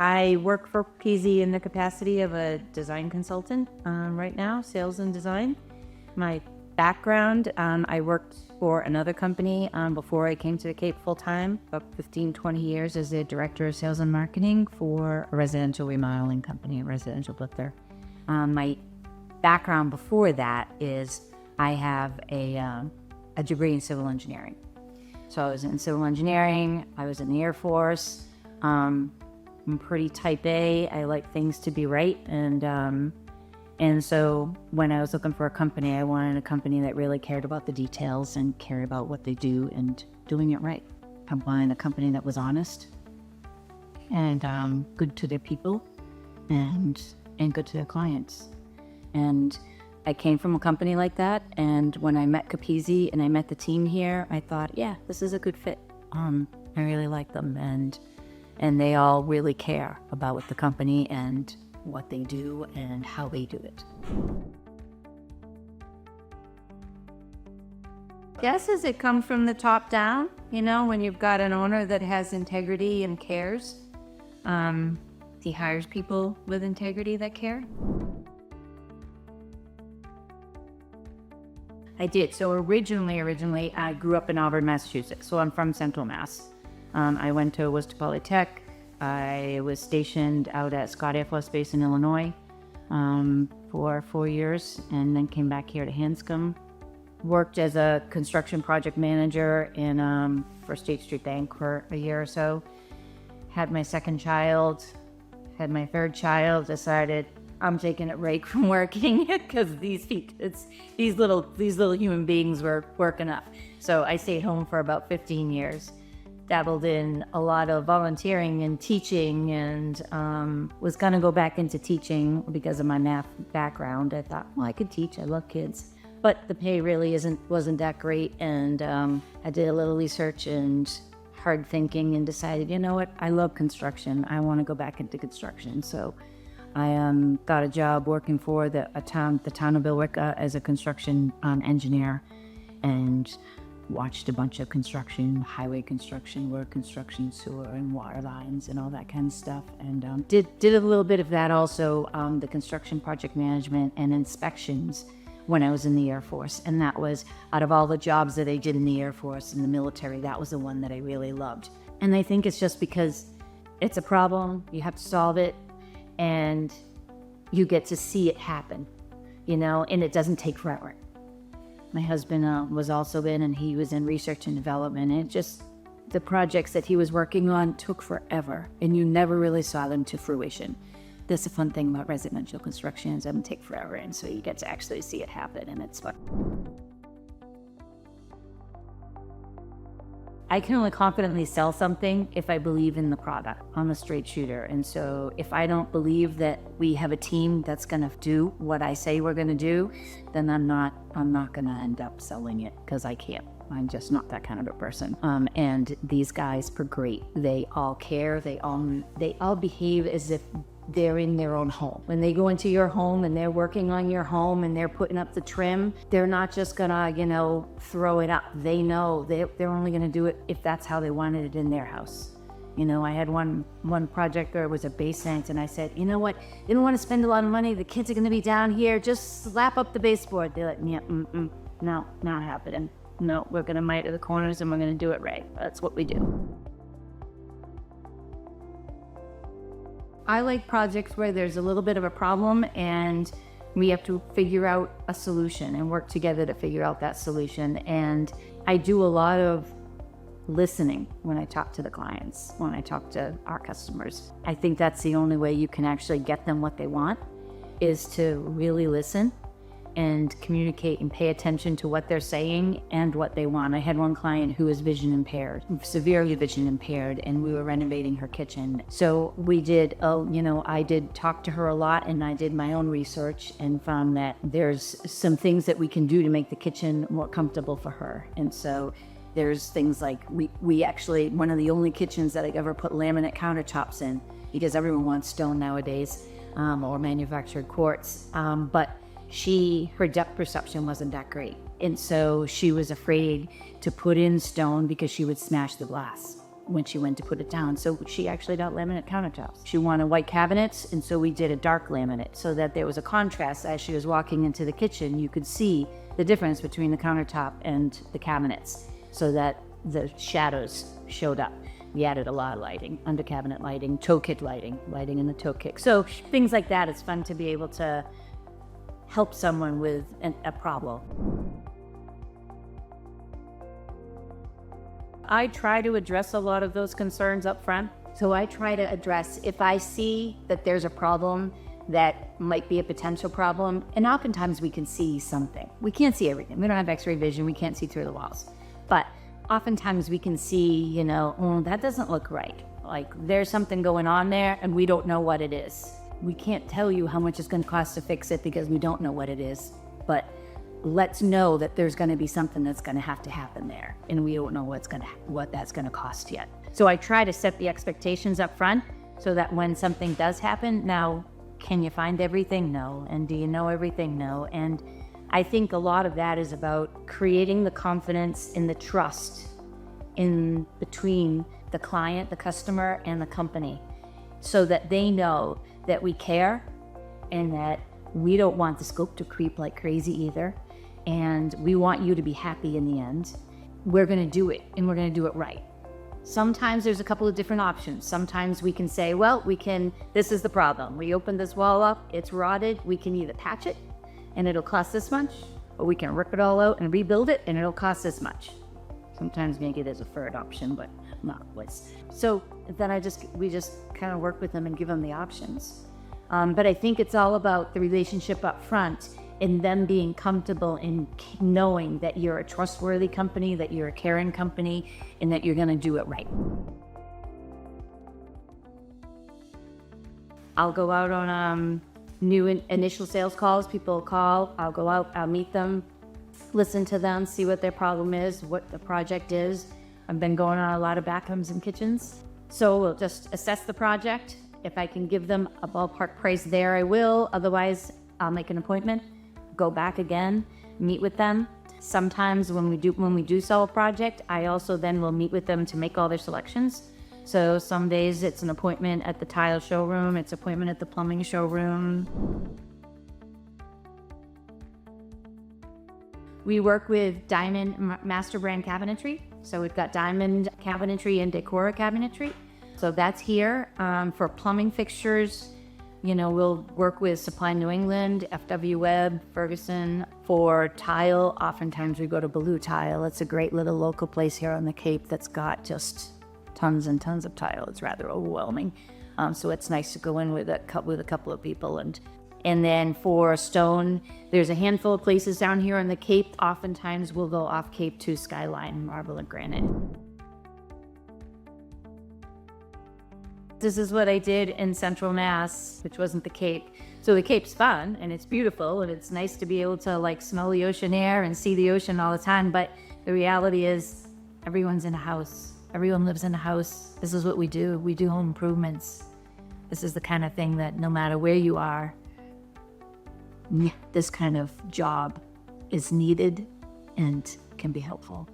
I work for Capizzi in the capacity of a design consultant right now, sales and design. My background, I worked for another company before I came to the Cape full-time, about 15, 20 years as a director of sales and marketing for a residential remodeling company, a residential builder. My background before that is I have a degree in civil engineering. So I was in civil engineering, I was in the Air Force. I'm pretty type A. I like things to be right. And so when I was looking for a company, I wanted a company that really cared about the details and cared about what they do and doing it right. I wanted a company that was honest and good to their people and good to their clients. And I came from a company like that, and when I met Capizzi and I met the team here, I thought, yeah, this is a good fit. I really like them, and they all really care about what the company and what they do and how they do it. Yes, as it comes from the top down, when you've got an owner that has integrity and cares, he hires people with integrity that care. I did. So originally, I grew up in Auburn, Massachusetts. So I'm from Central Mass. I went to Worcester Polytech. I was stationed out at Scott Air Force Base in Illinois for 4 years, and then came back here to Hanscom. Worked as a construction project manager for State Street Bank for a year or so. Had my second child. Had my third child. Decided I'm taking a break from working because these little human beings were working up. So I stayed home for about 15 years, dabbled in a lot of volunteering and teaching, and was gonna go back into teaching because of my math background. I thought, well, I could teach, I love kids, but the pay really wasn't that great. And I did a little research and hard thinking and decided, you know what, I love construction. I wanna go back into construction. So I got a job working for the town of Billerica as a construction engineer, and watched a bunch of construction, highway construction, road construction, sewer and water lines and all that kind of stuff. And did a little bit of that also, the construction project management and inspections when I was in the Air Force. And that was, out of all the jobs that I did in the Air Force and the military, that was the one that I really loved. And I think it's just because it's a problem, you have to solve it, and you get to see it happen, and it doesn't take forever. My husband was also in, and he was in research and development, and the projects that he was working on took forever, and you never really saw them to fruition. That's the fun thing about residential construction, is it doesn't take forever, and so you get to actually see it happen, and it's fun. I can only confidently sell something if I believe in the product. I'm a straight shooter. And so if I don't believe that we have a team that's gonna do what I say we're gonna do, then I'm not gonna end up selling it, because I can't. I'm just not that kind of a person. And these guys are great. They all care. They all behave as if they're in their own home. When they go into your home and they're working on your home and they're putting up the trim, they're not just gonna, throw it up. They know they're only gonna do it if that's how they wanted it in their house. I had one project where it was a basement, and I said, you know what? They don't want to spend a lot of money. The kids are gonna be down here. Just slap up the baseboard. They're like, yeah, no, not happening. No, we're gonna mite the corners and we're gonna do it right. That's what we do. I like projects where there's a little bit of a problem and we have to figure out a solution and work together to figure out that solution. And I do a lot of listening when I talk to the clients, when I talk to our customers. I think that's the only way you can actually get them what they want, is to really listen and communicate and pay attention to what they're saying and what they want. I had one client who was vision impaired, severely vision impaired, and we were renovating her kitchen. So we did, I did talk to her a lot, and I did my own research and found that there's some things that we can do to make the kitchen more comfortable for her. And so there's things like, we actually, one of the only kitchens that I ever put laminate countertops in, because everyone wants stone nowadays, or manufactured quartz. But her depth perception wasn't that great. And so she was afraid to put in stone because she would smash the glass. when she went to put it down. So she actually got laminate countertops. She wanted white cabinets, and so we did a dark laminate so that there was a contrast. As she was walking into the kitchen, you could see the difference between the countertop and the cabinets so that the shadows showed up. We added a lot of lighting, under cabinet lighting, toe kick lighting in the toe kick. So things like that, it's fun to be able to help someone with a problem. I try to address a lot of those concerns up front. So I try to address, if I see that there's a problem that might be a potential problem, and oftentimes we can see something. We can't see everything. We don't have x-ray vision. We can't see through the walls. But oftentimes we can see, oh, that doesn't look right. Like there's something going on there and we don't know what it is. We can't tell you how much it's going to cost to fix it because we don't know what it is. But let's know that there's going to be something that's going to have to happen there, and we don't know what that's going to cost yet. So I try to set the expectations up front so that when something does happen, now, can you find everything? No. And do you know everything? No. And I think a lot of that is about creating the confidence and the trust in between the client, the customer, and the company, so that they know that we care and that we don't want the scope to creep like crazy either. And we want you to be happy in the end. We're going to do it, and we're going to do it right. Sometimes there's a couple of different options. Sometimes we can say, well, this is the problem. We opened this wall up, it's rotted. We can either patch it and it'll cost this much, or we can rip it all out and rebuild it and it'll cost this much. Sometimes maybe there's a third option, but not always. So then we just kind of work with them and give them the options. But I think it's all about the relationship up front and them being comfortable in knowing that you're a trustworthy company, that you're a caring company, and that you're going to do it right. I'll go out on new initial sales calls. People call, I'll go out, I'll meet them, listen to them, see what their problem is, what the project is. I've been going on a lot of bathrooms and kitchens. So we'll just assess the project. If I can give them a ballpark price there, I will. Otherwise, I'll make an appointment, go back again, meet with them. Sometimes when we do sell a project, I also then will meet with them to make all their selections. So some days it's an appointment at the tile showroom, it's an appointment at the plumbing showroom. We work with Diamond Master Brand Cabinetry. So we've got Diamond Cabinetry and Decora Cabinetry. So that's here for plumbing fixtures. We'll work with Supply New England, FW Webb, Ferguson. For tile, oftentimes we go to Blue Tile. It's a great little local place here on the Cape that's got just tons and tons of tile. It's rather overwhelming. So it's nice to go in with a couple of people. And then for stone, there's a handful of places down here on the Cape. Oftentimes we'll go off Cape to Skyline, marble and granite. This is what I did in Central Mass, which wasn't the Cape. So the Cape's fun and it's beautiful and it's nice to be able to smell the ocean air and see the ocean all the time. But the reality is everyone's in a house. Everyone lives in a house. This is what we do. We do home improvements. This is the kind of thing that no matter where you are, this kind of job is needed and can be helpful.